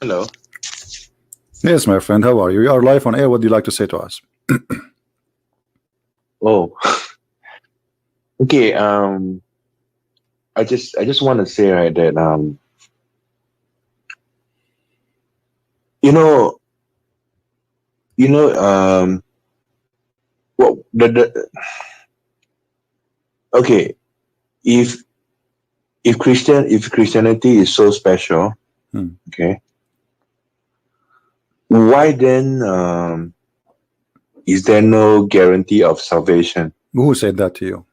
Hello. Yes, my friend, how are you? You are live on air. What do you like to say to us? Oh, okay. I just want to say, right, that what okay, if Christianity is so special, okay, why then is there no guarantee of salvation? Who said that to you?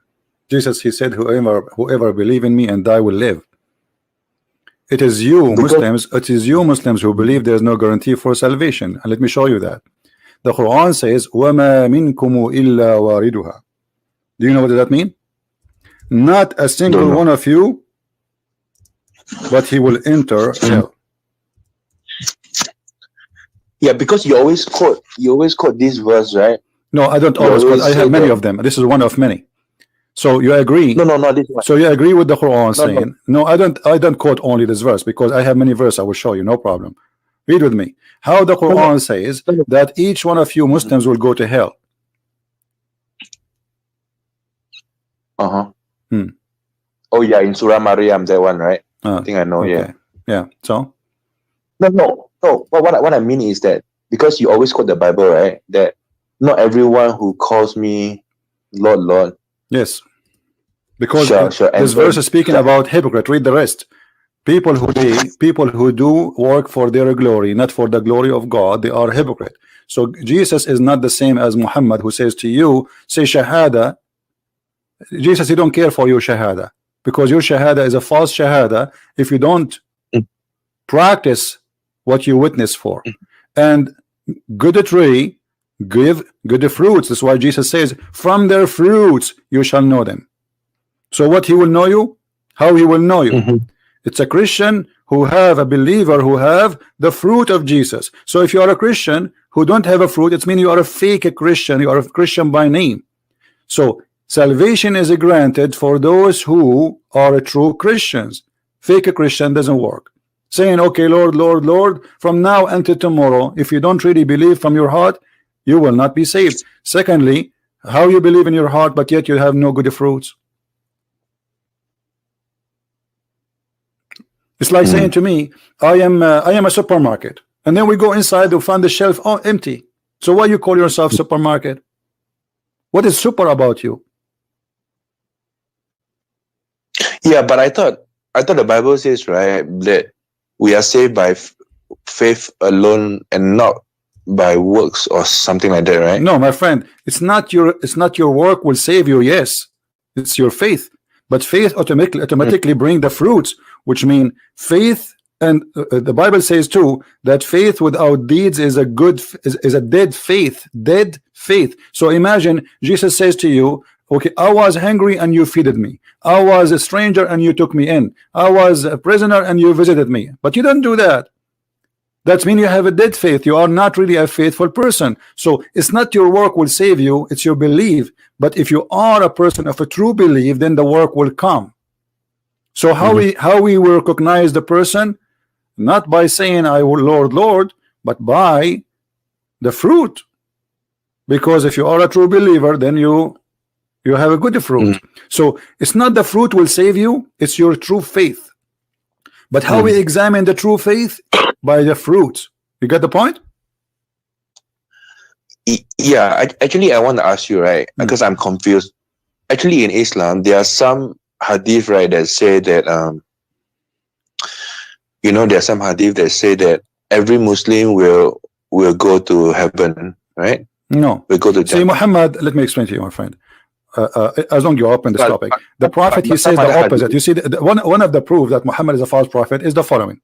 Jesus, he said, whoever believe in me and die will live. It is you Muslims who believe there is no guarantee for salvation. And let me show you that. The Quran says, وَمَا مِنْكُمُ إِلَّا وَارِدُهَا. Do you know what does that mean? Not a single one of you, but he will enter hell. Yeah, because you always quote this verse, right? No, I don't always quote. I have many of them. This is one of many. So you agree? No, not this one. So you agree with the Quran saying, no, I don't quote only this verse because I have many verses. I will show you, no problem. Read with me. How the Quran says that each one of you Muslims will go to hell. Oh yeah, in Surah Maryam, that one, right? I think I know. Okay. Yeah. So no. What I mean is that because you always quote the Bible, right? That not everyone who calls me Lord, Lord. Yes. Because this verse is speaking about hypocrite. Read the rest. People who do work for their glory, not for the glory of God, they are hypocrite. So Jesus is not the same as Muhammad, who says to you, say shahada. Jesus, he don't care for your shahada, because your shahada is a false shahada if you don't practice what you witness for. And good tree give good fruits. That's why Jesus says, from their fruits you shall know them. So what he will know you? How he will know you? It's a Christian who have a believer who have the fruit of Jesus. So if you are a Christian who don't have a fruit, it means you are a fake Christian. You are a Christian by name. So salvation is granted for those who are true Christians. Fake Christian doesn't work. Saying, okay, Lord, Lord, Lord, from now until tomorrow, if you don't really believe from your heart, you will not be saved. Secondly, how you believe in your heart, but yet you have no good fruits? It's like saying to me, I am a supermarket, and then we go inside to find the shelf empty. So why you call yourself supermarket? What is super about you? Yeah, but I thought the Bible says, right, that we are saved by faith alone and not by works or something like that, right? No, my friend, it's not your work will save you. Yes, it's your faith, but faith automatically bring the fruits, which mean faith. And the Bible says too that faith without deeds is a dead faith. So imagine Jesus says to you, okay, I was hungry and you feeded me. I was a stranger and you took me in. I was a prisoner and you visited me. But you don't do that. That means you have a dead faith. You are not really a faithful person. So it's not your work will save you, it's your belief. But if you are a person of a true belief, then the work will come. So how we will recognize the person? Not by saying I will Lord, Lord, but by the fruit. Because if you are a true believer, then you have a good fruit. So it's not the fruit will save you, it's your true faith. But how we examine the true faith? By the fruit. You get the point? Yeah, actually I want to ask you, right, because I'm confused. Actually in Islam there are some hadith, right, that say that there are some hadith that say that every Muslim will go to heaven, right? No. Will go to See, Muhammad, let me explain to you, my friend. As long as you open this topic, the prophet, he says the opposite. You see, one of the proof that Muhammad is a false prophet is the following.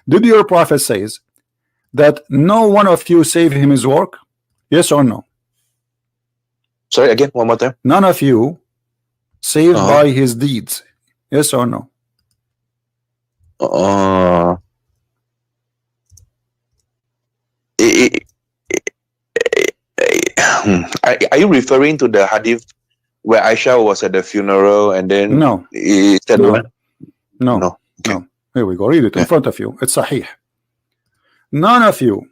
Did your prophet says that no one of you save him his work? Yes or no? Sorry, again, one more time. None of you saved by his deeds. Yes or no? Are you referring to the hadith where Aisha was at the funeral and then no. He said no. Okay. Here we go. Read it in front of you. It's sahih. None of you.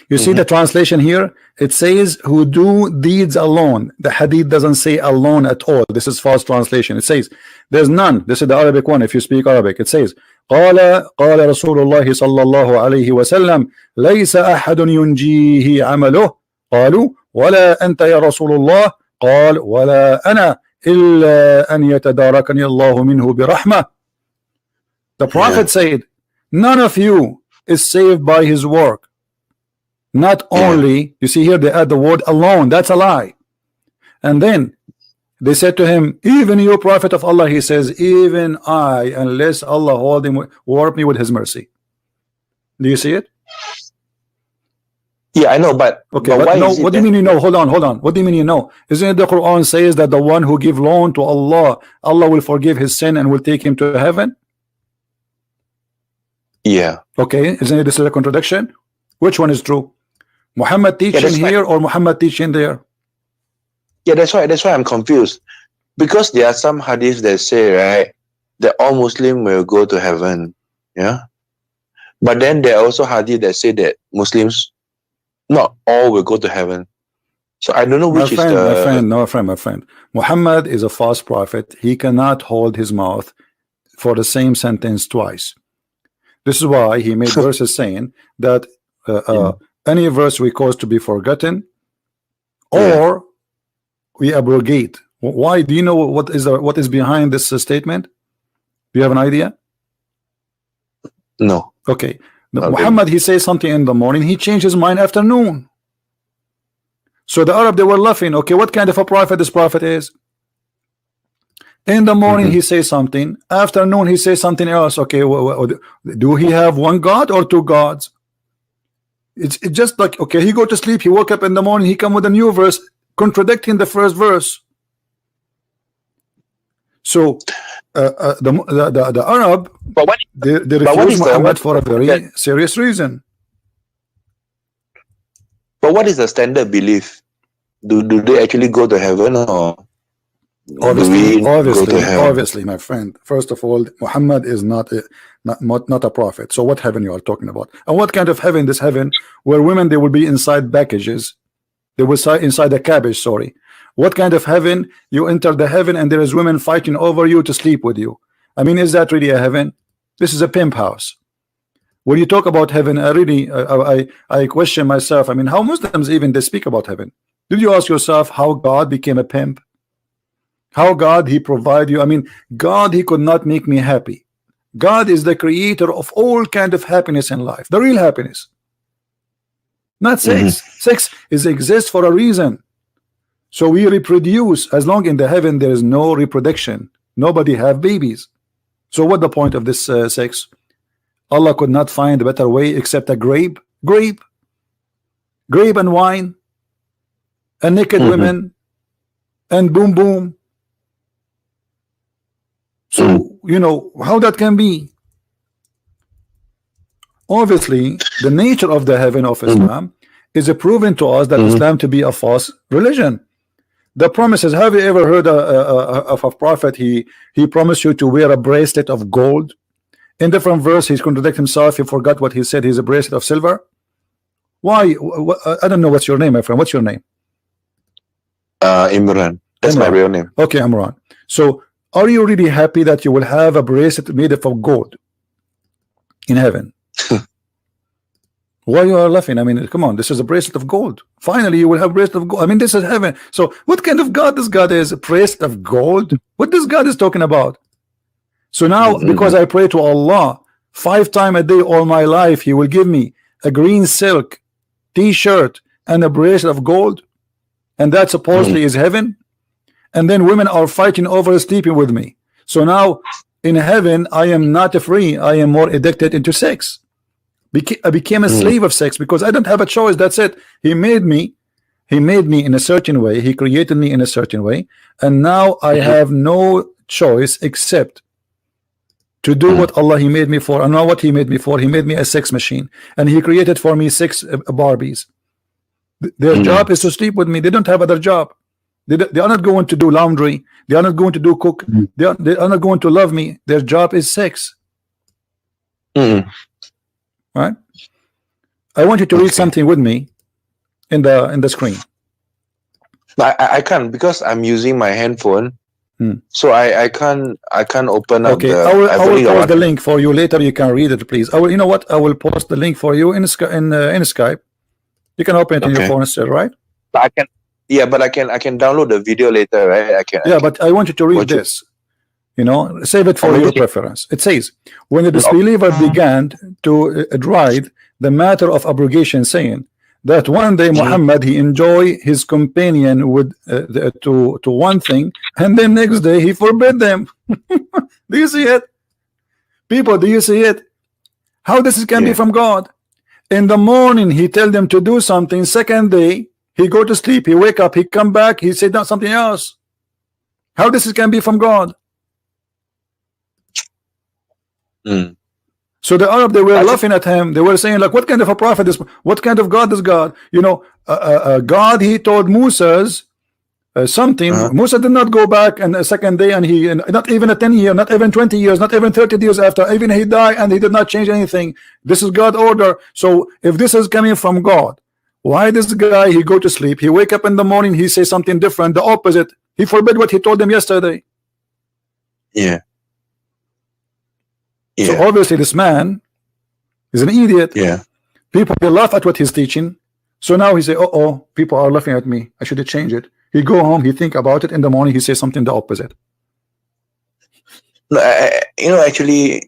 You see the translation here? It says who do deeds alone. The hadith doesn't say alone at all. This is false translation. It says there's none. This is the Arabic one. If you speak Arabic, it says قال رسول الله صلى الله عليه وسلم ليس أحد ينجيه عمله قالوا ولا أنت يا رسول الله قال ولا أنا إلا أن يتداركني الله منه برحمة. The Prophet said none of you is saved by his work. Not only, you see here they add the word alone. That's a lie. And then they said to him, even you, Prophet of Allah, he says, even I, unless Allah warp me with his mercy. Do you see it? Yeah, I know, but okay, but no, what do you mean you know? Hold on. What do you mean you know? Isn't it the Quran says that the one who give loan to Allah, Allah will forgive his sin and will take him to heaven? Yeah. Okay, isn't it this is a contradiction? Which one is true? Muhammad teaching here or Muhammad teaching there? Yeah, that's why I'm confused. Because there are some hadiths that say, right, that all Muslims will go to heaven. Yeah. But then there are also hadith that say that Muslims, not all will go to heaven. So I don't know which is the... My friend. Muhammad is a false prophet. He cannot hold his mouth for the same sentence twice. This is why he made verses saying that any verse we cause to be forgotten or we abrogate. Why? Do you know what is behind this statement? Do you have an idea? No. Okay. Muhammad, he says something in the morning, he changed his mind afternoon. So the Arab, they were laughing. Okay, what kind of a prophet this prophet is? In the morning he says something, afternoon he says something else. Okay, do he have one God or two gods? It's just like, okay, he go to sleep, he woke up in the morning, he come with a new verse contradicting the first verse. So the Arab, they refuse Muhammad for a very serious reason. But what is the standard belief? Do they actually go to heaven or? Obviously, my friend. First of all, Muhammad is not a prophet. So what heaven you are talking about? And what kind of heaven? This heaven where women, they will be inside packages. They will inside a cabbage. Sorry. What kind of heaven? You enter the heaven and there is women fighting over you to sleep with you. I mean, is that really a heaven? This is a pimp house. When you talk about heaven, I question myself. I mean, how Muslims even they speak about heaven? Did you ask yourself how God became a pimp? How God he provide you? I mean, God he could not make me happy. God is the creator of all kind of happiness in life, the real happiness, not sex. Sex exists for a reason. So we reproduce. As long in the heaven there is no reproduction, nobody have babies. So what the point of this sex? Allah could not find a better way except a grape and wine and naked women and boom boom. So you know how that can be. Obviously the nature of the heaven of Islam is proven to us that Islam to be a false religion. The promises, have you ever heard of a prophet he promised you to wear a bracelet of gold? In different verse he's contradicted himself. He forgot what he said. He's a bracelet of silver. Why? I don't know. What's your name, my friend? What's your name? Imran. That's my real name. Okay, Imran. So are you really happy that you will have a bracelet made of gold in heaven? Why you are laughing? I mean, come on, this is a bracelet of gold. Finally you will have a bracelet of gold. I mean, this is heaven. So what kind of God this God is? A bracelet of gold? What this God is talking about? So now because I pray to Allah 5 times a day all my life, he will give me a green silk t-shirt and a bracelet of gold, and that supposedly is heaven. And then women are fighting over sleeping with me. So now in heaven I am not free. I am more addicted into sex. I became a slave of sex because I don't have a choice. That's it. He made me in a certain way. He created me in a certain way, and now I have no choice except to do what Allah he made me for. And now what he made me for? He made me a sex machine, and he created for me 6 Barbies. Their job is to sleep with me. They don't have other job. They are not going to do laundry. They are not going to do cook. They are not going to love me. Their job is sex. Right? I want you to read something with me in the screen. I can't because I'm using my handphone. So I can't open up. Okay, I will post the link for you later. You can read it, please. You know what? I will post the link for you in Skype. You can open it in your phone instead, right? But I can. Yeah, but I can download the video later, right? But I want you to read this. You know, save it for your preference. It says, when the disbeliever began to deride the matter of abrogation, saying that one day Muhammad he enjoy his companion with to one thing, and then next day he forbid them. Do you see it, people? Do you see it? How this can be from God? In the morning he tell them to do something, second day he go to sleep, he wake up, he come back, he said something else. How this can be from God? So the Arab, they were laughing at him. They were saying, like, what kind of a prophet is, what kind of God is God? You know, God, he told Moses something. Musa did not go back and a second day, and he not even a 10 year, not even 20 years, not even 30 years after, even he died and he did not change anything. This is God's order. So if this is coming from God, why this guy he go to sleep, he wake up in the morning, he say something different, the opposite. He forbid what he told them yesterday. So obviously this man is an idiot. People, they laugh at what he's teaching. So now he say, oh, people are laughing at me, I should change it. He go home, he think about it, in the morning he says something the opposite. No, you know, actually,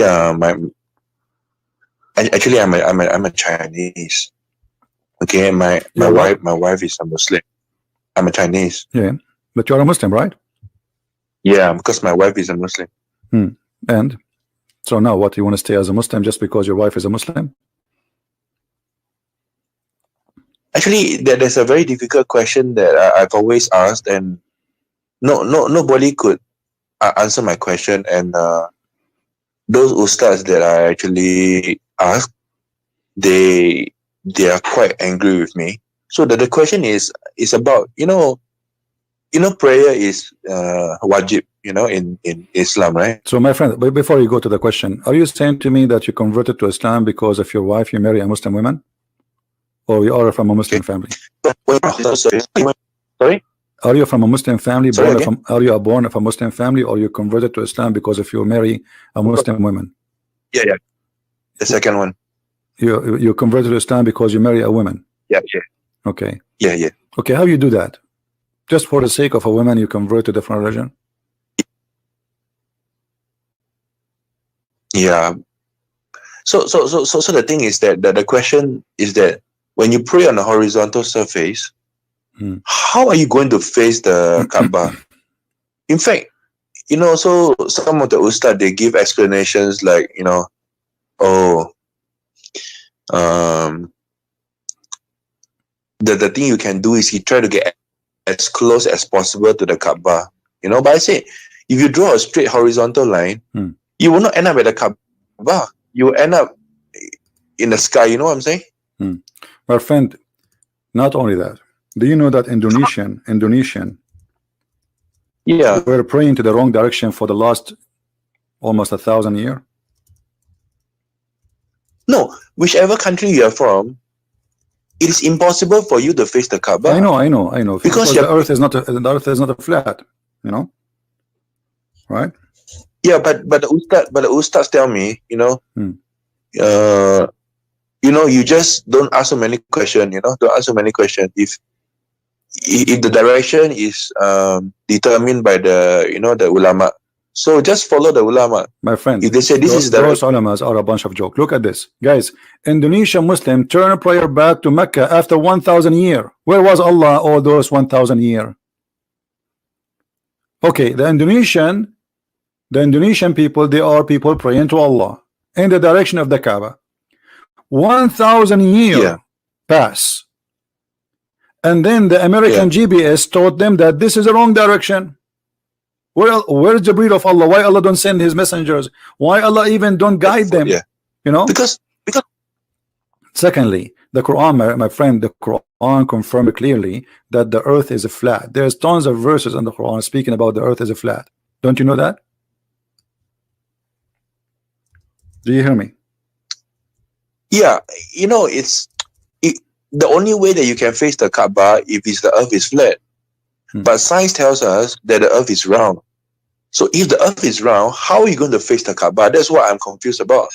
I'm a Chinese. Okay, my wife is a Muslim. I'm a Chinese. Yeah, but you're a Muslim, right? Yeah, because my wife is a Muslim. And so now what, you want to stay as a Muslim just because your wife is a Muslim? Actually, there's a very difficult question that I've always asked, and nobody could answer my question. And those ustads that I actually asked, they are quite angry with me. So the question is about, prayer is wajib, in Islam, right? So my friend, before you go to the question, are you saying to me that you converted to Islam because of your wife, you marry a Muslim woman? Or you are from a Muslim family? Sorry? Are you from a Muslim family? Are you born of a Muslim family, or you converted to Islam because if you marry a Muslim woman? Yeah. The second one. You converted to Islam because you marry a woman? Yeah. Okay. Yeah. Okay, how you do that? Just for the sake of a woman, you convert to different religion? Yeah. So the thing is that the question is that when you pray on a horizontal surface, how are you going to face the Kaaba? In fact, so some of the ustad, they give explanations like, the thing you can do is you try to get as close as possible to the Kaaba. But I say, if you draw a straight horizontal line, you will not end up at the Kaaba. You will end up in the sky. You know what I'm saying? My friend, not only that, do you know that Indonesian we're praying to the wrong direction for the last almost 1,000 years? No, whichever country you are from, it is impossible for you to face the Kaaba. I know. Because the earth is not a flat, right? Yeah, but the ustads tell me, you just don't ask so many questions. Don't ask so many questions. If the direction is determined by the ulama, so just follow the ulama. My friend, if they say those ulamas are a bunch of joke. Look at this, guys. Indonesian Muslim turn prayer back to Mecca after 1,000 years. Where was Allah all those 1,000 years? Okay, the Indonesian people, they are people praying to Allah in the direction of the Kaaba. 1,000 years pass, and then the American GPS taught them that this is the wrong direction. Where's the breed of Allah? Why Allah don't send his messengers? Why Allah even don't guide them? Because secondly, the Quran, my friend, the Quran confirmed clearly that the earth is flat. There's tons of verses in the Quran speaking about the earth is flat. Don't you know that? Do you hear me? Yeah, the only way that you can face the Kaaba if the earth is flat. But science tells us that the earth is round. So if the earth is round, how are you going to face the Kaaba? That's what I'm confused about.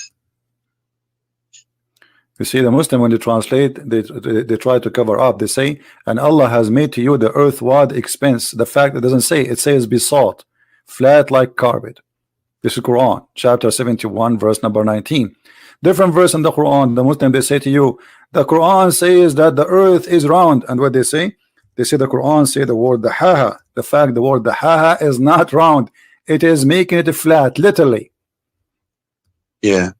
You see, the Muslim, when they translate, they try to cover up. They say, and Allah has made to you the earth wide expanse. The fact it doesn't say, it says besought, flat like carpet. This is Quran, chapter 71, verse number 19. Different verse in the Quran. The Muslim, they say to you, the Quran says that the earth is round. And what they say? They say the Quran say the word dahaha. The fact the word dahaha is not round. It is making it flat, literally. Yeah.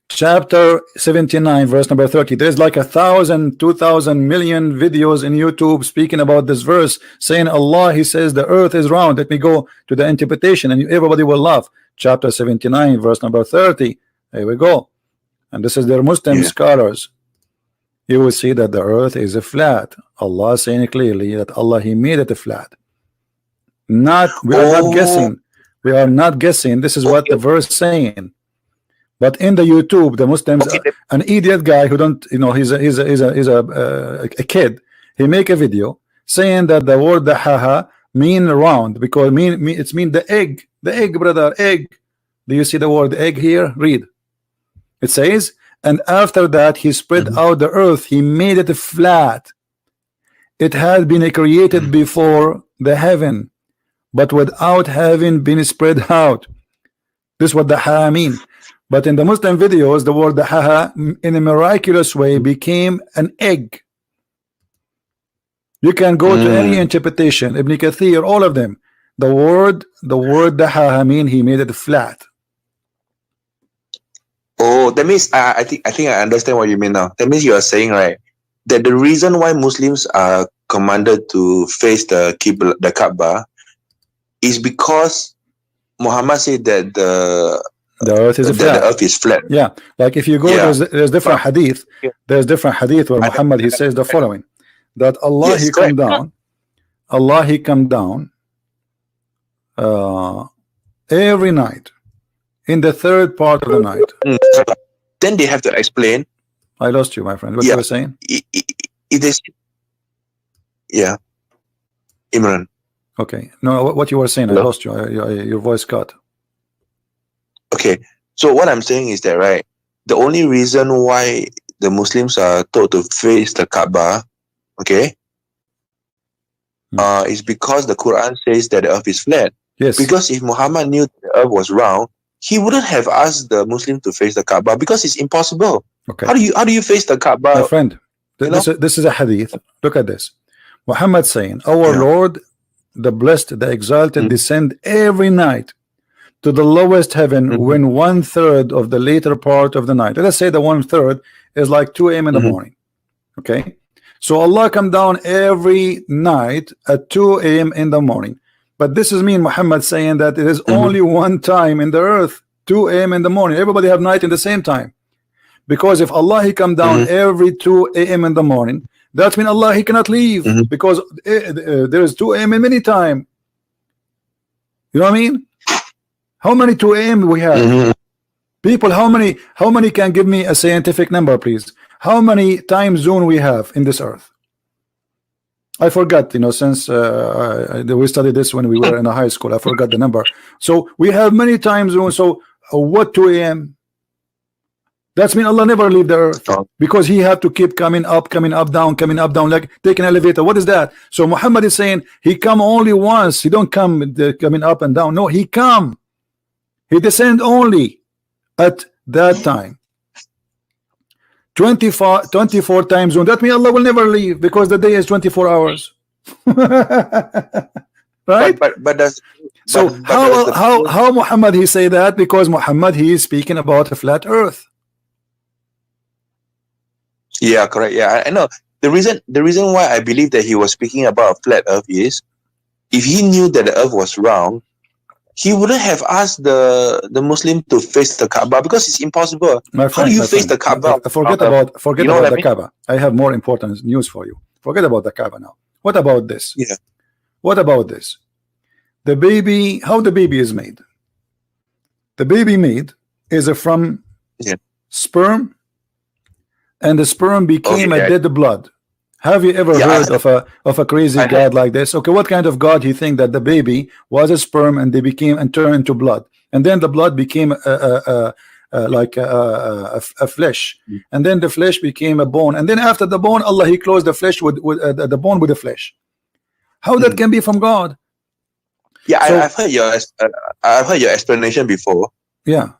Chapter 79, verse number 30. There's like 1,000, 2,000 million videos in YouTube speaking about this verse, saying Allah, He says the earth is round. Let me go to the interpretation and everybody will laugh. Chapter 79, verse number 30. Here we go. And this is their Muslim scholars. You will see that the earth is a flat. Allah saying clearly that Allah, He made it a flat. We are not guessing. We are not guessing. This is what the verse saying. But in the YouTube, the Muslims, an idiot guy who don't, he's a kid. He make a video saying that the word dahaha mean round because it's mean the egg, brother, egg. Do you see the word egg here? Read. It says, and after that he spread out the earth. He made it flat. It had been created before the heaven, but without having been spread out. This is what dahaha mean. But in the Muslim videos, the word dahaha in a miraculous way became an egg. You can go to any interpretation, Ibn Kathir, all of them. The word dahaha mean he made it flat. Oh, that means I think I understand what you mean now. That means you are saying, right, that the reason why Muslims are commanded to face the Kaaba is because Muhammad said that the earth is flat. The earth is flat. Yeah, like if you go, there's different hadith. There's different hadith where Muhammad he says the following: that Allah He come down, Allah He come down every night in the third part of the night. Then they have to explain. I lost you, my friend. What you were saying? It is. Yeah, Imran. Okay, no, what you were saying? Hello? I lost you. Your voice cut. Okay, so what I'm saying is that, right, the only reason why the Muslims are told to face the Kaaba, okay, is because the Quran says that the earth is flat. Yes. Because if Muhammad knew the earth was round, he wouldn't have asked the Muslim to face the Kaaba because it's impossible. Okay. How do you face the Kaaba? My friend, this is a hadith. Look at this. Muhammad saying, our Lord, the blessed, the exalted, descend every night to the lowest heaven when 1/3 of the later part of the night. Let's say the 1/3 is like 2 a.m. in the morning. Okay, so Allah come down every night at 2 a.m. in the morning. But this is mean Muhammad saying that it is only one time in the earth, 2 a.m. in the morning. Everybody have night in the same time. Because if Allah He come down every 2 a.m. in the morning, that means Allah He cannot leave because there is 2 a.m. in many time. You know what I mean? How many 2 a.m. we have? People, how many can give me a scientific number, please? How many time zone we have in this earth? I forgot, since we studied this when we were in a high school. I forgot the number. So we have many time zones. So what 2 a.m.? That's mean Allah never leave the earth because He had to keep coming up, down, like take an elevator. What is that? So Muhammad is saying He come only once. He don't come coming up and down. No, He come. He descend only at that time. 24 time zone. That means Allah will never leave because the day is 24 hours. Right? But that's how Muhammad he say that? Because Muhammad he is speaking about a flat earth. Yeah, correct. Yeah, I know. The reason why I believe that he was speaking about a flat earth is if he knew that the earth was round, he wouldn't have asked the Muslim to face the Kaaba because it's impossible. How do you face the Kaaba? Forget about the Kaaba. I have more important news for you. Forget about the Kaaba now. What about this? Yeah. What about this? The baby, how the baby is made? The baby made is from sperm and the sperm became a dead blood. Have you ever heard of a crazy God like this? Okay, what kind of God do you think that the baby was a sperm and they became and turned into blood, and then the blood became like a flesh, and then the flesh became a bone, and then after the bone, Allah He closed the flesh with the bone with the flesh. How that can be from God? Yeah, so, I've heard your explanation before. Yeah.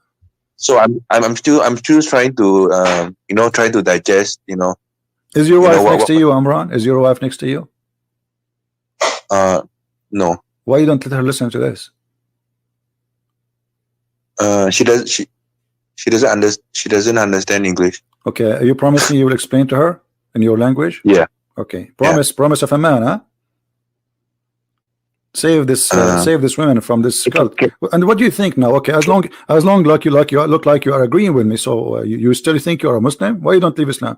So I'm still trying to try to digest. Is your wife next to you, Amran? Is your wife next to you? No. Why you don't let her listen to this? She doesn't understand English. Okay, you promise me you will explain to her in your language? Yeah. Okay. Promise of a man, huh? Save this woman from this cult. Okay. And what do you think now? Okay, as long like you look like you are agreeing with me, so you still think you are a Muslim? Why you don't leave Islam?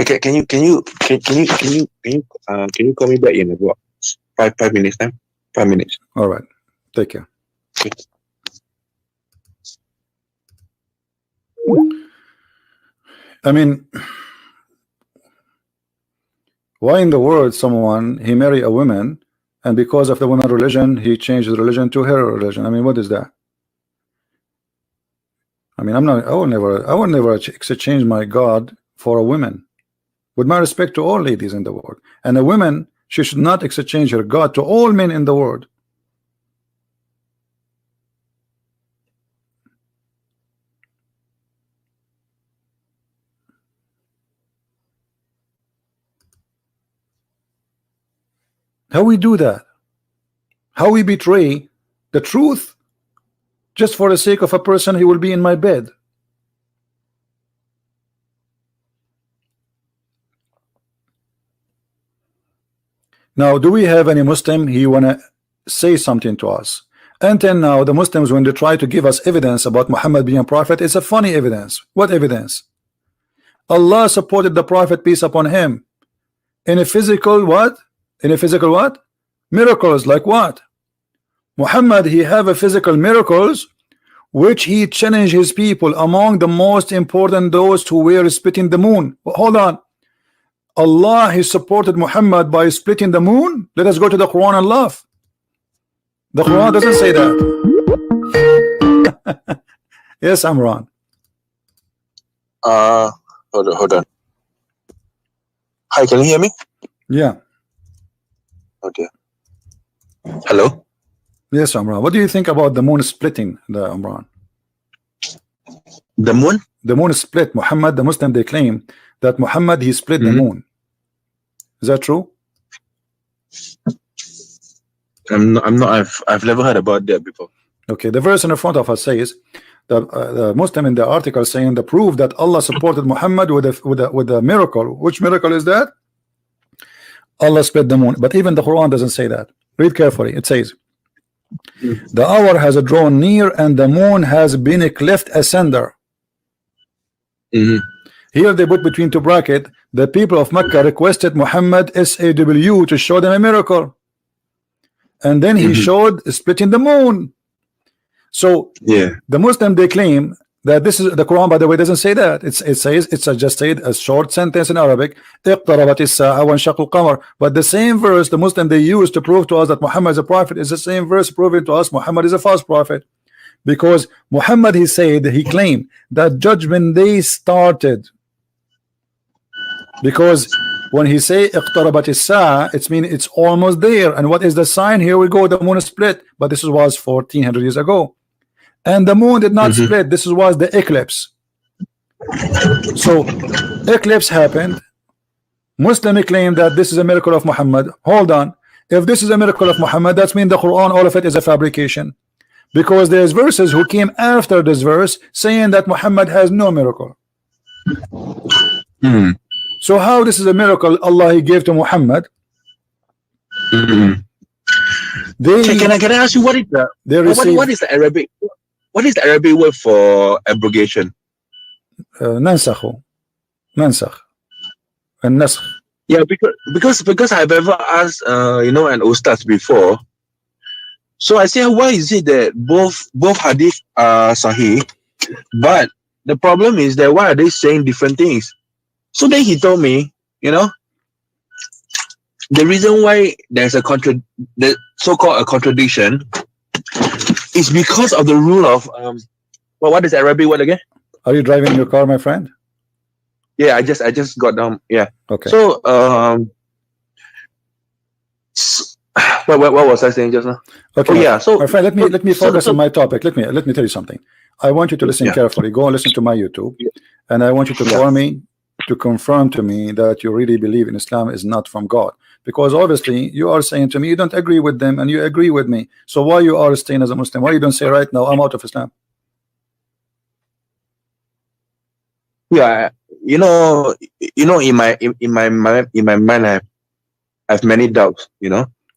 Okay, can you call me back in about 5 minutes time? 5 minutes. All right. Take care. Okay. I mean, why in the world someone he marry a woman, and because of the woman religion he changed his religion to her religion? I mean, what is that? I mean, I will never exchange my God for a woman. With my respect to all ladies in the world, and a woman, she should not exchange her God to all men in the world. How we do that? How we betray the truth just for the sake of a person who will be in my bed? Now, do we have any Muslim he wanna say something to us? Until now, the Muslims, when they try to give us evidence about Muhammad being a prophet, it's a funny evidence. What evidence? Allah supported the prophet, peace upon him, in a physical what? In a physical what? Miracles. Like what? Muhammad, he have a physical miracles which he challenged his people. Among the most important, those who were splitting the moon. Hold on. Allah, he supported Muhammad by splitting the moon? Let us go to the Quran and laugh. The Quran doesn't say that. Yes, Amran. Hold on. Hi, can you hear me? Yeah. Okay. Hello? Yes, Amran. What do you think about the moon splitting, the Amran? The moon? The moon is split. Muhammad, the Muslim, they claim that Muhammad, he split the moon. Is that true? I'm not. I've never heard about that before. Okay, the verse in the front of us says the Muslim in the article saying the proof that Allah supported Muhammad with a miracle. Which miracle is that? Allah split the moon. But even the Quran doesn't say that. Read carefully. It says, the hour has drawn near and the moon has been cleft asunder. Here they put between two brackets, the people of Mecca requested Muhammad SAW to show them a miracle, and then he showed splitting the moon. So the Muslim, they claim that this is the Quran, by the way, doesn't say that. It says, it's just said a short sentence in Arabic, but the same verse the Muslim they use to prove to us that Muhammad is a prophet is the same verse proving to us Muhammad is a false prophet, because Muhammad, he said, he claimed that judgment day started. Because when he say اقتربت الساعة, it means it's almost there. And what is the sign? Here we go, the moon split, but this was 1400 years ago, and the moon did not split. This was the eclipse. So eclipse happened. Muslim claim that this is a miracle of Muhammad. Hold on, if this is a miracle of Muhammad, that means the Quran, all of it is a fabrication, because there's verses who came after this verse saying that Muhammad has no miracle. So how this is a miracle Allah he gave to Muhammad? Can I ask you what is the Arabic? What is the Arabic word for abrogation? ننسخ. النسخ. Yeah, because I've ever asked an ustaz before. So I say, why is it that both hadith are sahih, but the problem is that why are they saying different things? So then he told me, the reason why there's the so-called a contradiction is because of the rule of what is Arabic word again? Are you driving your car, my friend? Yeah, I just got down. Yeah. Okay. So what was I saying just now? Okay. Oh, yeah. So my friend, let me focus on my topic. Let me tell you something. I want you to listen carefully. Go and listen to my YouTube, and I want you to call me to confirm to me that you really believe in Islam is not from God. Because obviously you are saying to me you don't agree with them and you agree with me. So why you are staying as a Muslim? Why you don't say right now I'm out of Islam? Yeah, in my mind I have many doubts,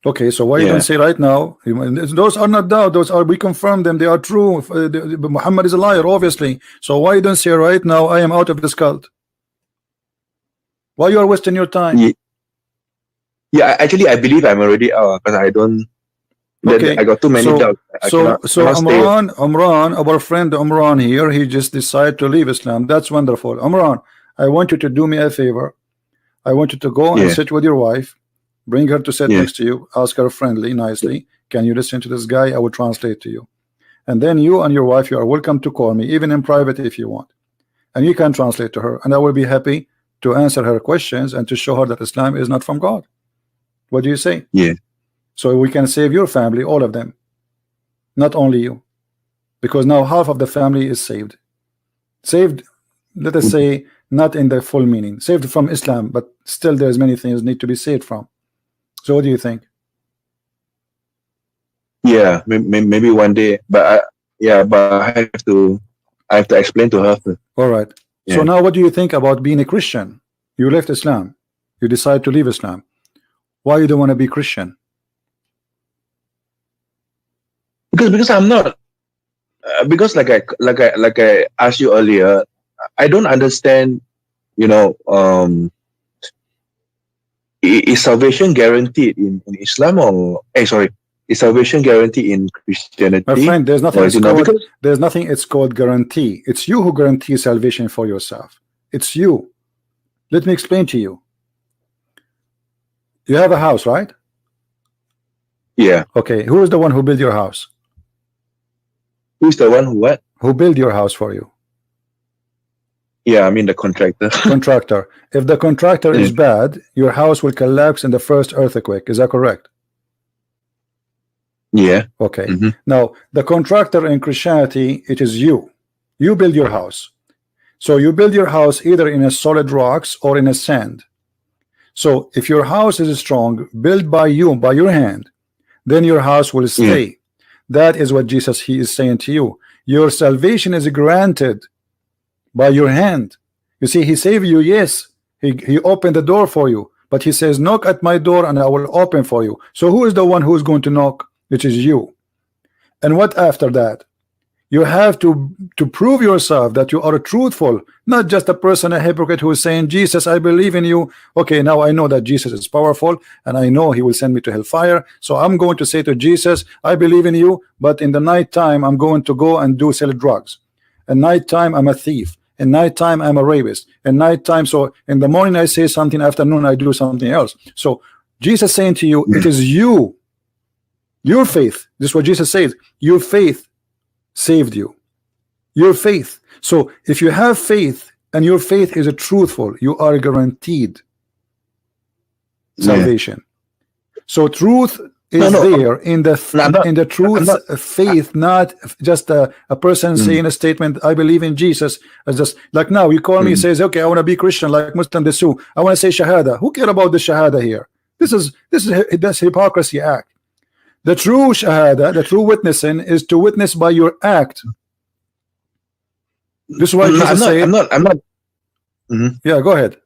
Okay, so why you don't say right now? Those are not doubts. Those are, we confirm them. They are true. Muhammad is a liar, obviously. So why you don't say right now I am out of this cult? Why you are wasting your time? Yeah, actually, I believe I'm already out because I don't. Okay. I got too many doubts. So Umran, our friend Umran here, he just decided to leave Islam. That's wonderful. Umran, I want you to do me a favor. I want you to go and sit with your wife, bring her to sit next to you, ask her friendly, nicely, can you listen to this guy? I will translate to you. And then you and your wife, you are welcome to call me, even in private if you want. And you can translate to her, and I will be happy to answer her questions and to show her that Islam is not from God. What do you say? Yeah. So we can save your family, all of them, not only you, because now half of the family is saved. Saved, let us say, not in the full meaning, saved from Islam, but still there's many things need to be saved from. So what do you think? Yeah, maybe one day, but I have to explain to her first. All right. Yeah. So now what do you think about being a Christian? You left Islam, you decide to leave Islam. Why you don't want to be Christian? Because I'm not. Because like I asked you earlier, I don't understand. Is salvation guaranteed in Islam or is salvation guaranteed in Christianity? My friend, there's nothing it's called guarantee. It's you who guarantees salvation for yourself. It's you. Let me explain to you. You have a house, right? Yeah. Okay. Who is the one who built your house? Who's the one who what? Who built your house for you? Yeah, I mean the contractor. Contractor. If the contractor is bad, your house will collapse in the first earthquake. Is that correct? Yeah. Okay. Now, the contractor in Christianity, it is you. You build your house. So you build your house either in a solid rocks or in a sand. So if your house is strong, built by you, by your hand, then your house will stay. That is what Jesus, he is saying to you. Your salvation is granted by your hand. You see, he saved you, yes. He opened the door for you. But he says, knock at my door and I will open for you. So who is the one who is going to knock? Which is you. And what after that? You have to prove yourself that you are truthful, not just a person, a hypocrite who is saying, Jesus, I believe in you. Okay, now I know that Jesus is powerful and I know he will send me to hellfire. So I'm going to say to Jesus, I believe in you, but in the night time, I'm going to go and sell drugs. At night time, I'm a thief. At night time, I'm a rapist. At night time, so in the morning, I say something, afternoon, I do something else. So Jesus saying to you, it is you, your faith. This is what Jesus says. Your faith saved you. Your faith. So if you have faith and your faith is truthful, you are guaranteed salvation. So truth is there in the truth, faith, not just a person saying a statement, I believe in Jesus. As just like now you call me, says, okay, I want to be Christian like Muslim Desu. I want to say Shahada. Who care about the Shahada here? That's hypocrisy act. The true Shahada, the true witnessing is to witness by your act. This is why Jesus said, I'm not. Yeah, go ahead.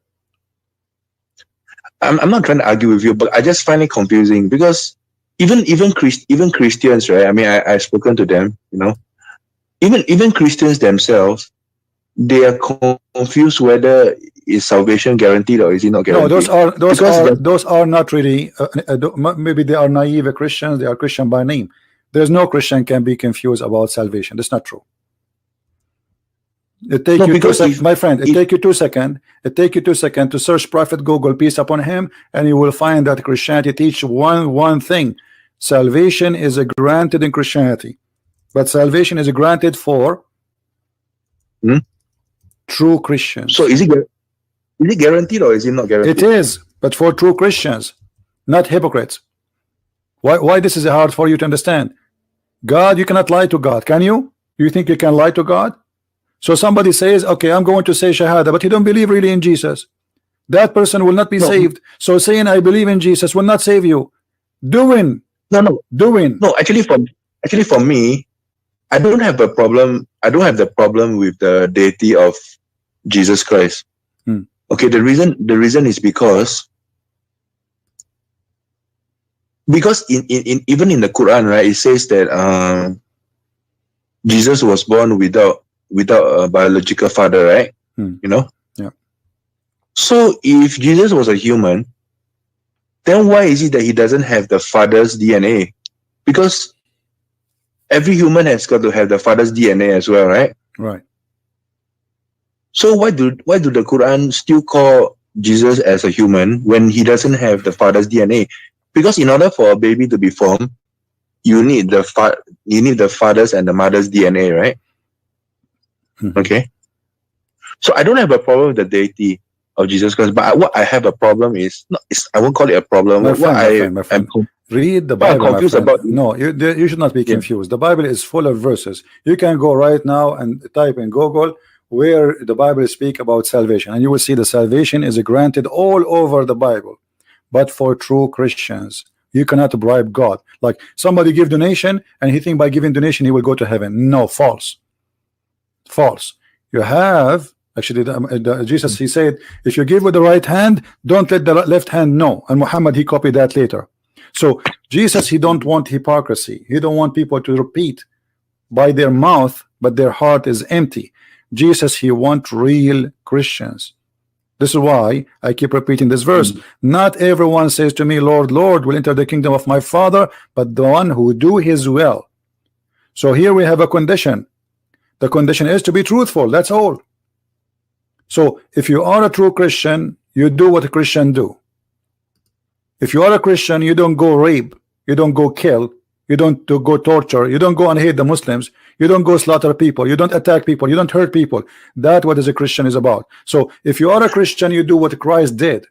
I'm not trying to argue with you, but I just find it confusing because even Christians, right? I mean, I've spoken to them, even Christians themselves, they are confused whether is salvation guaranteed or is it not guaranteed. No, those are not really. Maybe they are naive Christians. They are Christian by name. There's no Christian can be confused about salvation. That's not true. It take you 2 seconds, my friend. It take you 2 seconds. It take you 2 seconds to search Prophet Google, peace upon him, and you will find that Christianity teach one thing: salvation is granted in Christianity, but salvation is granted for true Christians. So is it guaranteed or is it not guaranteed? It is, but for true Christians, not hypocrites. Why this is hard for you to understand? God, you cannot lie to God, can you? You think you can lie to God? So somebody says, okay, I'm going to say Shahada, but he don't believe really in Jesus. That person will not be saved. So saying I believe in Jesus will not save you. Doing. No. Actually, for me, I don't have a problem. I don't have the problem with the deity of Jesus Christ. Okay, the reason is because in even in the Quran, right, it says that Jesus was born without a biological father, right? You know? Yeah. So if Jesus was a human, then why is it that he doesn't have the father's DNA? Because every human has got to have the father's DNA as well, right? Right. So why do the Quran still call Jesus as a human when he doesn't have the father's DNA? Because in order for a baby to be formed, you need the father's and the mother's DNA, right? Okay. So I don't have a problem with the deity of Jesus Christ, but what I have a problem is I won't call it a problem. My friend. Read the Bible. Confused about. No, you should not be confused. The Bible is full of verses. You can go right now and type in Google where the Bible speak about salvation, and you will see the salvation is granted all over the Bible, but for true Christians. You cannot bribe God. Like somebody give donation and he think by giving donation he will go to heaven. No, false. You have actually Jesus, he said, if you give with the right hand, don't let the left hand know. And Muhammad, he copied that later. So Jesus, he don't want hypocrisy. He don't want people to repeat by their mouth, but their heart is empty. Jesus, he want real Christians. This is why I keep repeating this verse. Not everyone says to me, Lord, Lord, will enter the kingdom of my Father, but the one who do his will. So here we have a condition. The condition is to be truthful. That's all. So if you are a true Christian, you do what a Christian do. If you are a Christian, you don't go rape, you don't go kill, you don't go torture, you don't go and hate the Muslims, you don't go slaughter people, you don't attack people, you don't hurt people. That's what a Christian is about. So if you are a Christian, you do what Christ did.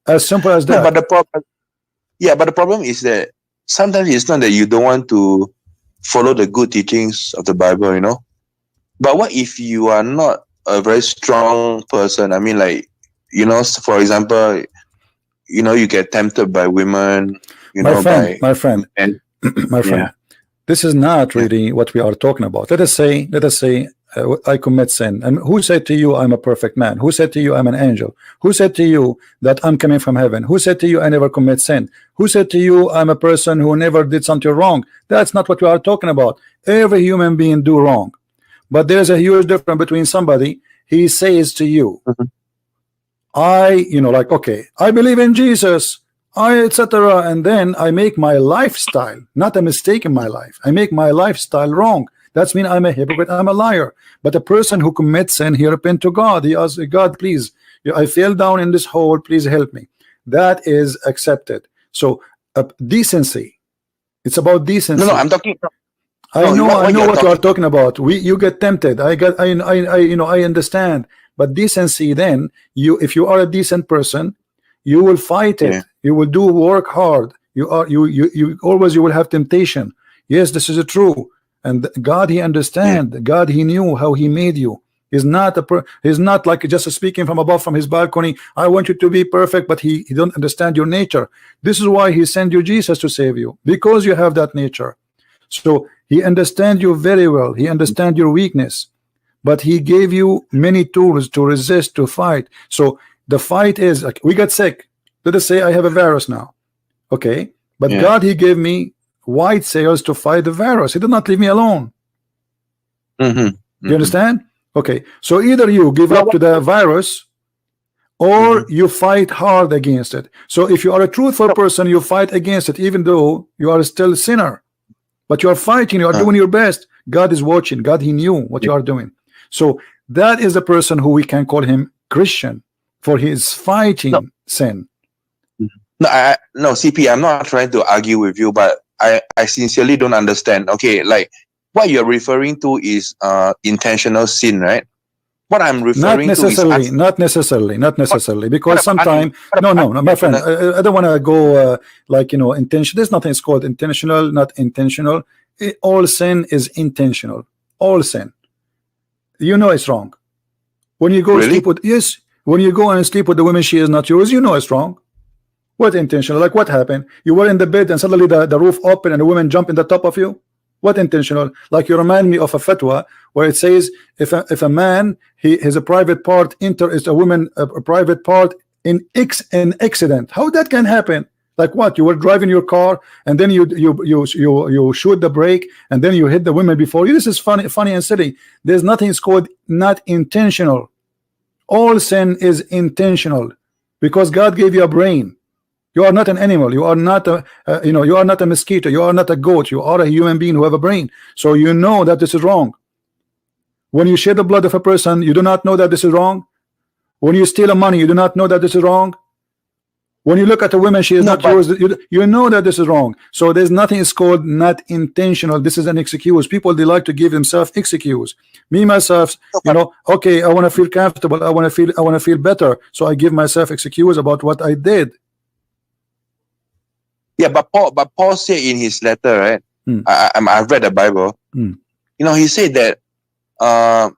As simple as that. No, but the problem is that sometimes it's not that you don't want to follow the good teachings of the Bible, you know. But what if you are not a very strong person? I mean, like, you know, for example, you know, you get tempted by women, my friend, this is not really what we are talking about. Let us say I commit sin, and who said to you I'm a perfect man? Who said to you I'm an angel? Who said to you that I'm coming from heaven? Who said to you I never commit sin? Who said to you I'm a person who never did something wrong? That's not what we are talking about. Every human being do wrong, but there's a huge difference between somebody, he says to you, like, okay, I believe in Jesus, etc., and then I make my lifestyle, not a mistake in my life, I make my lifestyle wrong. That's mean I'm a hypocrite, I'm a liar. But a person who commits sin, he repent to God, he asks God, please, I fell down in this hole, please help me. That is accepted. So decency, it's about decency. No, I'm talking. I know what you are talking about. You get tempted. I understand. But decency, then if you are a decent person, you will fight it. Yeah. You will work hard. You always will have temptation. Yes, this is true. And God, he understand. Yeah. God, he knew how he made you. He's not like just speaking from above from his balcony. I want you to be perfect, but he don't understand your nature. This is why he sent you Jesus to save you, because you have that nature. So he understands you very well. He understands your weakness, but he gave you many tools to resist, to fight. So the fight is like, we got sick. Let us say I have a virus now. Okay. But yeah. God, he gave me white cells to fight the virus. He did not leave me alone. You understand? Okay. So either you give up to the virus or you fight hard against it. So if you are a truthful person, you fight against it, even though you are still a sinner. But you are fighting, you are doing your best. God is watching. God, he knew what you are doing. So that is the person who we can call him Christian, for he is fighting sin. No, CP, I'm not trying to argue with you, but I sincerely don't understand. Okay, like what you're referring to is intentional sin, right? What I'm referring not necessarily, because sometimes no, my friend, I don't want to go like, you know, intention. There's nothing called intentional, not intentional. All sin is intentional. All sin. You know it's wrong. When you go sleep with, yes, when you go and sleep with the woman, she is not yours, you know it's wrong. What intentional? Like what happened? You were in the bed and suddenly the roof opened and the woman jumped in the top of you? What intentional? Like you remind me of a fatwa where it says if a man his a private part is a woman a private part in accident. How that can happen? Like what? You were driving your car and then you shoot the brake and then you hit the woman before you. This is funny and silly. There's nothing called not intentional. All sin is intentional because God gave you a brain. You are not an animal. You are not a you are not a mosquito. You are not a goat. You are a human being who have a brain. So you know that this is wrong. When you shed the blood of a person, you do not know that this is wrong. When you steal money, you do not know that this is wrong. When you look at a woman, she is not yours. You know that this is wrong. So there's nothing is called not intentional. This is an excuse. People, they like to give themselves excuse. Me myself, you know, okay, I want to feel comfortable. I want to feel better. So I give myself excuse about what I did. Yeah, but Paul said in his letter, right? I've read the Bible. You know, he said that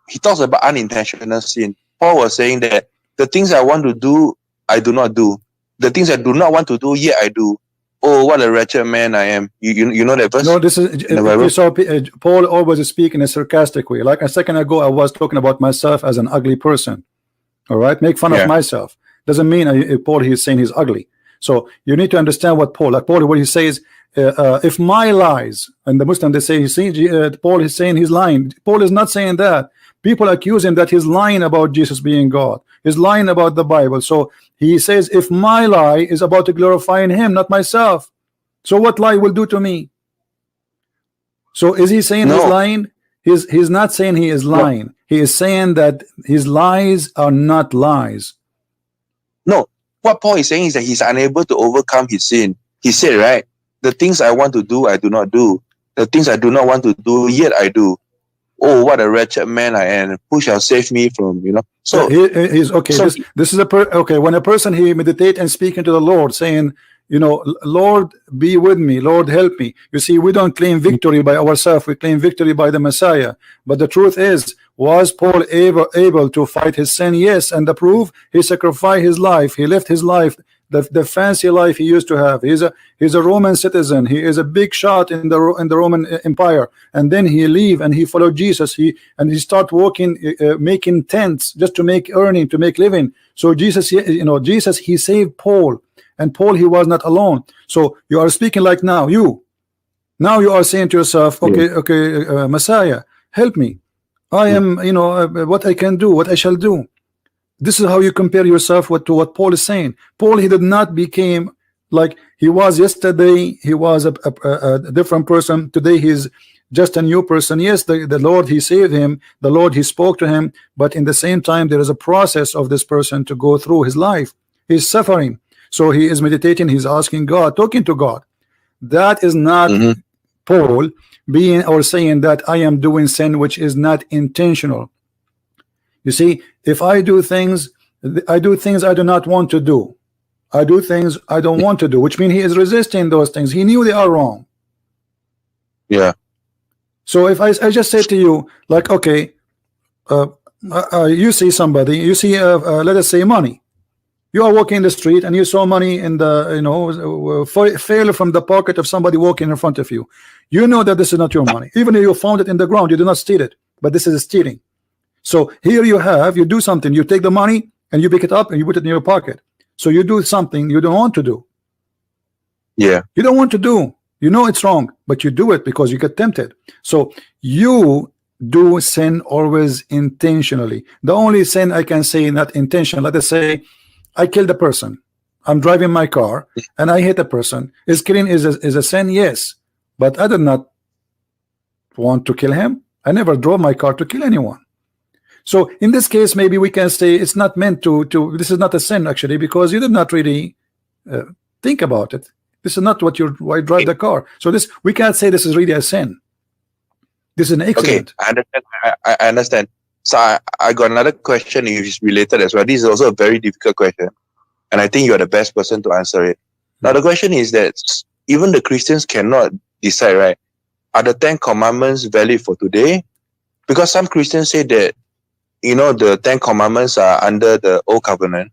he talks about unintentional sin. Paul was saying that the things I want to do, I do not do. The things I do not want to do, yet I do. Oh, what a wretched man I am. You know that verse? No, this is you saw Paul always speak in a sarcastic way. Like a second ago, I was talking about myself as an ugly person. All right, make fun of myself. Doesn't mean Paul he's saying he's ugly. So you need to understand what Paul, like Paul, what he says, if my lies, and the Muslim they say, you see, Paul is saying he's lying. Paul is not saying that. People accuse him that he's lying about Jesus being God. He's lying about the Bible. So he says, if my lie is about to glorifying him, not myself. So what lie will do to me? So is he saying he's lying? He's not saying he is lying. He is saying that his lies are not lies. No. What Paul is saying is that he's unable to overcome his sin. He said, right, the things I want to do, I do not do. The things I do not want to do, yet I do. Oh, what a wretched man I am. Who shall save me from, you know? So he's okay. So this is okay. When a person he meditate and speak into the Lord, saying, you know, Lord, be with me, Lord, help me. You see, we don't claim victory by ourselves. We claim victory by the Messiah. But the truth is, was Paul able to fight his sin? Yes. And the proof, he sacrificed his life. He left his life, the fancy life he used to have. He's a Roman citizen. He is a big shot in the Roman Empire. And then he leave and he followed Jesus. He start working, making tents just to make earning, to make living. So Jesus, you know, Jesus, he saved Paul. And Paul, he was not alone. So you are speaking like now you are saying to yourself, okay, Messiah, help me. I am, you know, what I can do, what I shall do. This is how you compare yourself to what Paul is saying. Paul, he did not became like he was yesterday. He was a different person. Today he's just a new person. Yes, the Lord, he saved him. The Lord, he spoke to him. But in the same time, there is a process of this person to go through his life. He's suffering. So he is meditating. He's asking God, talking to God. That is not Paul being or saying that I am doing sin which is not intentional. You see, if I do things I do not want to do. I do things I don't want to do, which means he is resisting those things. He knew they are wrong. Yeah. So if I just say to you, like, okay, you see somebody, you see let us say money. You are walking in the street and you saw money in the, you know, fell from the pocket of somebody walking in front of you. You know that this is not your money. Even if you found it in the ground, you do not steal it. But this is stealing. So here you do something. You take the money and you pick it up and you put it in your pocket. So you do something you don't want to do. Yeah. You don't want to do. You know it's wrong, but you do it because you get tempted. So you do sin always intentionally. The only sin I can say not intentional, let us say I killed a person. I'm driving my car and I hit a person. Is killing is a sin? Yes. But I did not want to kill him. I never drove my car to kill anyone. So in this case, maybe we can say it's not meant to this is not a sin actually, because you did not really think about it. This is not what why you drive the car. So this, we can't say this is really a sin. This is an accident. Okay, I understand. So I got another question which is related as well. This is also a very difficult question, and I think you are the best person to answer it. Now the question is that even the Christians cannot decide, right? Are the 10 Commandments valid for today? Because some Christians say that, you know, the 10 Commandments are under the Old Covenant.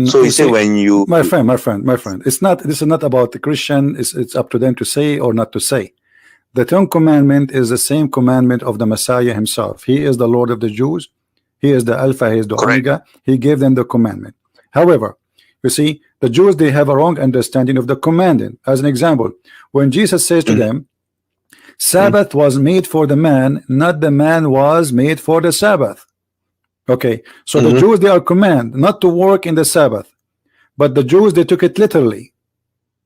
So you say when you... My friend, it's not, this is not about the Christian. It's up to them to say or not to say. The 10 Commandment is the same commandment of the Messiah himself. He is the Lord of the Jews. He is the Alpha, he is the Omega. He gave them the commandment. However, you see, the Jews, they have a wrong understanding of the commandment. As an example, when Jesus says to them, Sabbath was made for the man, not the man was made for the Sabbath. Okay, so the Jews, they are commanded not to work in the Sabbath, but the Jews, they took it literally.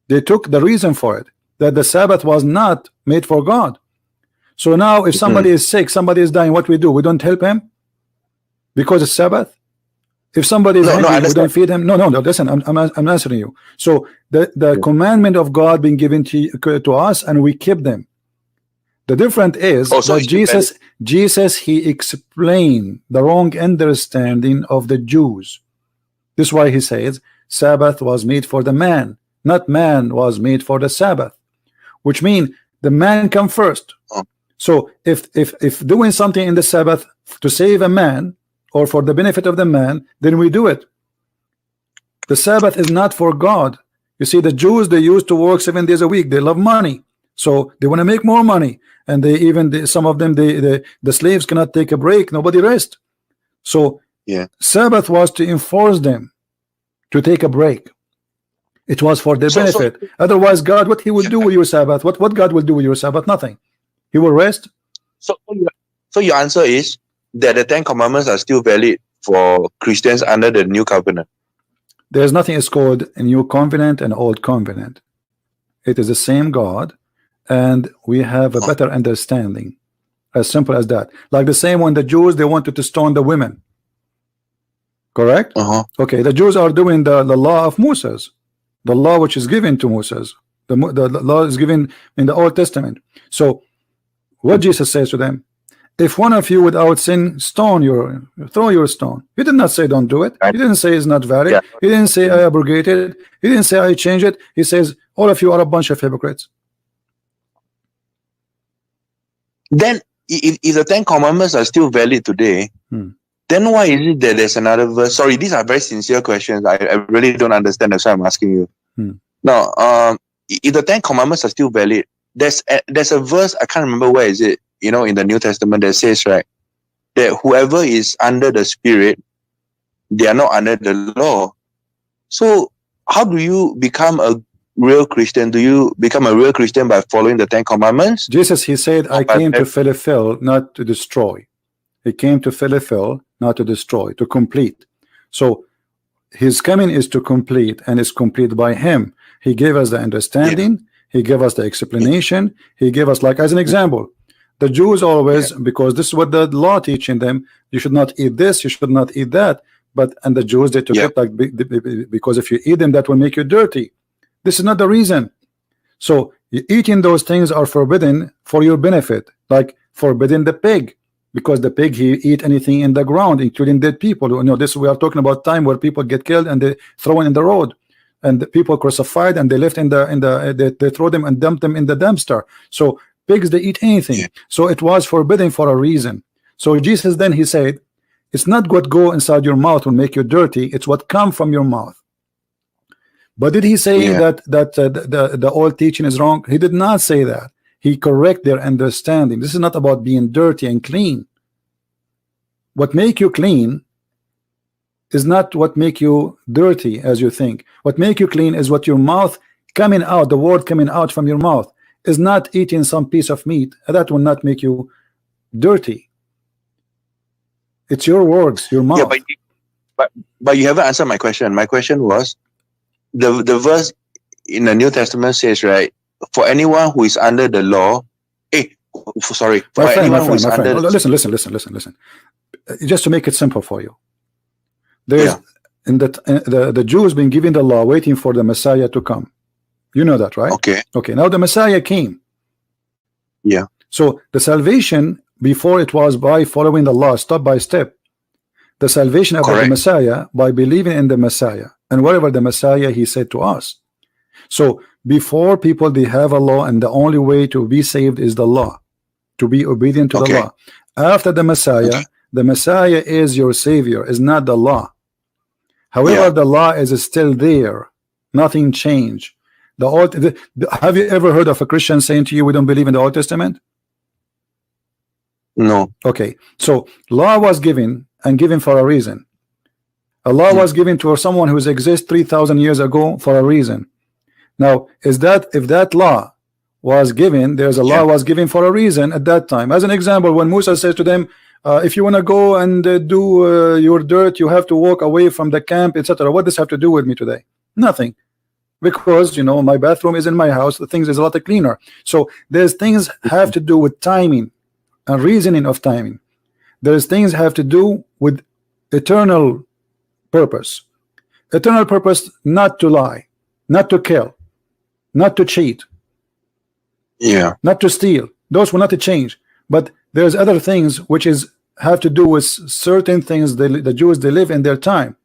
They took the reason for it, that the Sabbath was not made for God. So now if somebody is sick, somebody is dying, what we do? We don't help him because it's Sabbath. If somebody is hungry, we don't feed him. No, listen, I'm answering you. So the commandment of God being given to us, and we keep them. The difference is that Jesus, he explained the wrong understanding of the Jews. This is why he says Sabbath was made for the man, not man was made for the Sabbath, which means the man come first. So if doing something in the Sabbath to save a man or for the benefit of the man, then we do it. The Sabbath is not for God. You see, the Jews, they used to work 7 days a week. They love money, so they want to make more money. And they even some of them, the slaves cannot take a break. Nobody rest. So Sabbath was to enforce them to take a break. It was for their benefit. Otherwise, God, what he will do with your Sabbath? What God will do with your Sabbath? Nothing. He will rest. So your answer is that the 10 Commandments are still valid for Christians under the New Covenant. There's nothing is called a New Covenant and Old Covenant. It is the same God, and we have a better understanding. As simple as that. Like the same when the Jews, they wanted to stone the women. Correct? Okay, the Jews are doing the law of Moses, the law which is given to Moses. The law is given in the Old Testament. So what Jesus says to them, if one of you without sin throw your stone. He did not say don't do it. He didn't say it's not valid. He didn't say I abrogated it. He didn't say I changed it. He says all of you are a bunch of hypocrites. Then if the 10 Commandments are still valid today, then why is it that there's another verse? Sorry, these are very sincere questions. I really don't understand. That's why I'm asking you. Now, if the 10 Commandments are still valid, there's a verse, I can't remember where is it, you know, in the New Testament that says, right, that whoever is under the Spirit, they are not under the law. So how do you become a real Christian? Do you become a real Christian by following the 10 Commandments? Jesus, he said, I came to fulfill, not to destroy. He came to fulfill, not to destroy, to complete. So his coming is to complete, and is complete by him. He gave us the understanding. He gave us the explanation. He gave us, like as an example, the Jews always, because this is what the law teaching them, you should not eat this, you should not eat that. And the Jews, they took it like, because if you eat them, that will make you dirty. This is not the reason. So eating those things are forbidden for your benefit, like forbidding the pig, because the pig, he eat anything in the ground, including dead people. You know, this, we are talking about time where people get killed and they thrown in the road, and the people crucified and they left they throw them and dump them in the dumpster. So pigs, they eat anything. So it was forbidden for a reason. So Jesus then, he said, it's not what go inside your mouth will make you dirty, it's what come from your mouth. But did he say that the old teaching is wrong? He did not say that. He correct their understanding. This is not about being dirty and clean. What make you clean is not what make you dirty as you think. What make you clean is what your mouth coming out, the word coming out from your mouth, is not eating some piece of meat. That will not make you dirty. It's your words, your mouth. But you haven't answered my question. My question was, the verse in the New Testament says, right, for anyone who is under the law, listen. just to make it simple for you, there's in the Jews been given the law, waiting for the Messiah to come. You know that, right? Okay, now the Messiah came. So the salvation before, it was by following the law step by step. The salvation of the Messiah by believing in the Messiah and whatever the Messiah he said to us. So before, people, they have a law, and the only way to be saved is the law, to be obedient to the law. After the Messiah is your Savior, is not the law. However, the law is still there. Nothing changed. Have you ever heard of a Christian saying to you, we don't believe in the Old Testament? No. Okay, so law was given, and given for a reason. A law was given to someone who exists 3,000 years ago for a reason. Now, if that law was given, there's a law was given for a reason at that time. As an example, when Musa says to them, if you want to go and do your dirt, you have to walk away from the camp, etc. What does this have to do with me today? Nothing, because my bathroom is in my house. The things is a lot cleaner. So there's things have to do with timing and reasoning of timing. There's things have to do with eternal purpose. Eternal purpose, not to lie, not to kill, not to cheat, not to steal. Those will not change. But there's other things which have to do with certain things the Jews, they live in their time.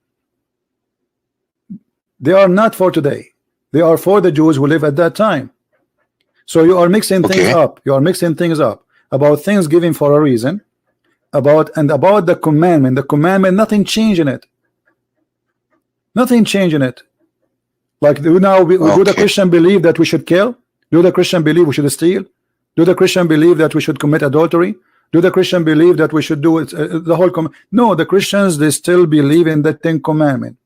They are not for today. They are for the Jews who live at that time. So you are mixing things up. You are mixing things up about things given for a reason, about the commandment. The commandment, nothing changed in it. Nothing changed in it. Like do the Christian believe that we should kill? Do the Christian believe we should steal? Do the Christian believe that we should commit adultery? Do the Christian believe that we should do it, the whole no, the Christians, they still believe in the 10 commandments.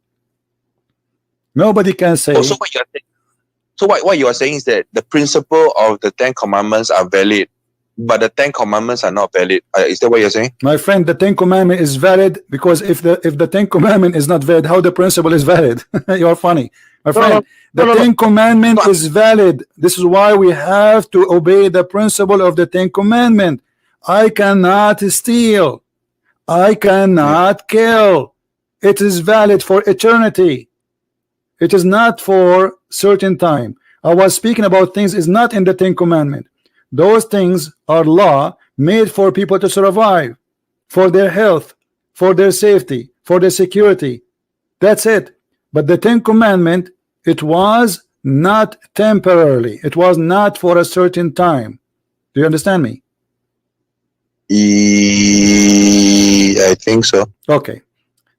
Nobody can say. What you are saying is that the principle of the 10 commandments are valid, but the 10 commandments are not valid. Is that what you're saying? My friend, the 10 commandment is valid, because if the 10 commandment is not valid, how the principle is valid? You are funny, my friend. The 10 commandment is valid. This is why we have to obey the principle of the 10 commandment. I cannot steal. I cannot kill. It is valid for eternity. It is not for certain time. I was speaking about things is not in the 10 commandment. Those things are law made for people to survive, for their health, for their safety, for their security. That's it. But the 10 commandment, it was not temporarily. It was not for a certain time. Do you understand me? I think so. Okay.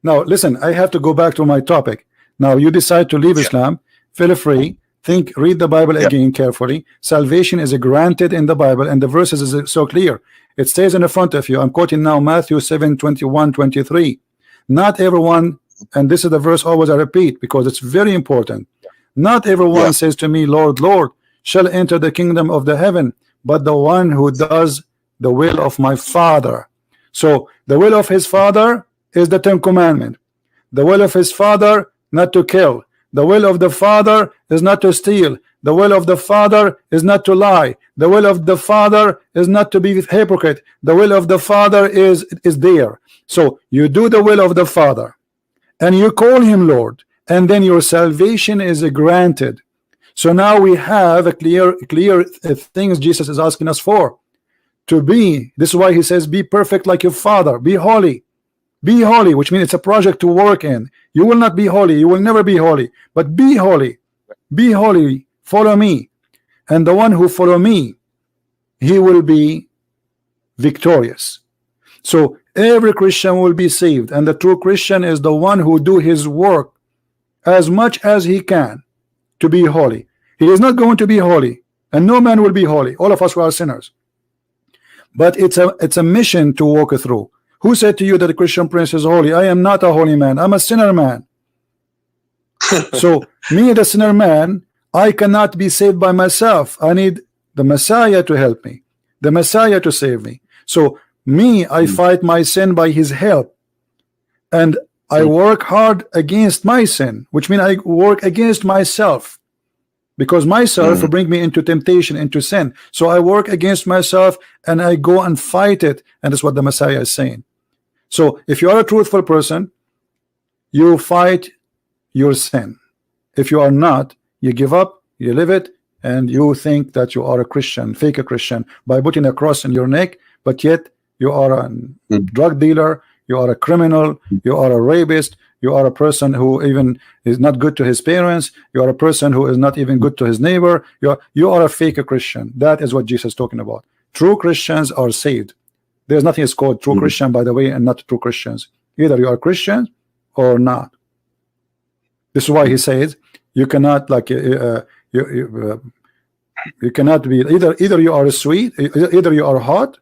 Now listen, I have to go back to my topic. Now you decide to leave Islam, feel free. Think, read the Bible again carefully. Salvation is granted in the Bible, and the verses is so clear. It stays in the front of you. I'm quoting now Matthew 7:21-23. Not everyone, and this is the verse always I repeat because it's very important. Not everyone says to me, Lord, Lord, shall enter the kingdom of the heaven, but the one who does the will of my Father. So the will of his Father is the 10 commandment. The will of his Father, not to kill. The will of the Father is not to steal. The will of the Father is not to lie. The will of the Father is not to be hypocrite. The will of the Father is there. So you do the will of the Father and you call him Lord, and then your salvation is granted. So now we have a clear things Jesus is asking us for. To be, this is why he says, be perfect like your Father. Be holy. Be holy, which means it's a project to work in. You will not be holy. You will never be holy. But be holy. Be holy. Follow me. And the one who follow me, he will be victorious. So every Christian will be saved. And the true Christian is the one who do his work as much as he can to be holy. He is not going to be holy. And no man will be holy. All of us are sinners. But it's a mission to walk through. Who said to you that the Christian prince is holy? I am not a holy man. I'm a sinner man. So me, the sinner man, I cannot be saved by myself. I need the Messiah to help me, the Messiah to save me. So me, I fight my sin by his help, and I work hard against my sin, which means I work against myself, because myself will bring me into temptation, into sin. So I work against myself and I go and fight it, and that's what the Messiah is saying. So if you are a truthful person, you fight your sin. If you are not, you give up, you live it, and you think that you are a Christian, fake a Christian, by putting a cross in your neck, but yet you are a drug dealer, you are a criminal, you are a rapist, you are a person who even is not good to his parents, you are a person who is not even good to his neighbor, you are a fake Christian. That is what Jesus is talking about. True Christians are saved. There's nothing is called true Christian, by the way, and not true Christians. Either you are Christian or not. This is why he says you cannot, like, you cannot be either you are sweet, either you are hot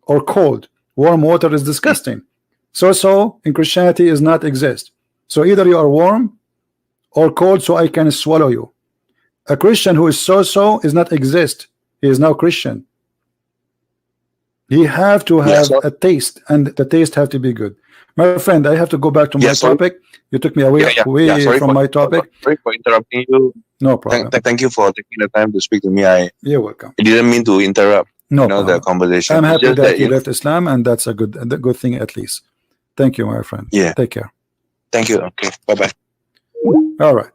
or cold. Warm water is disgusting. So in Christianity is not exist. So either you are warm or cold, so I can swallow you. A Christian who is so is not exist. He is now Christian. He have to have a taste, and the taste have to be good. My friend, I have to go back to my topic. You took me away from my topic. Sorry for interrupting you. No problem. Thank you for taking the time to speak to me. You're welcome. I didn't mean to interrupt the conversation. I'm happy that you left Islam, and that's a good thing at least. Thank you, my friend. Yeah. Take care. Thank you. Okay. Bye-bye. All right.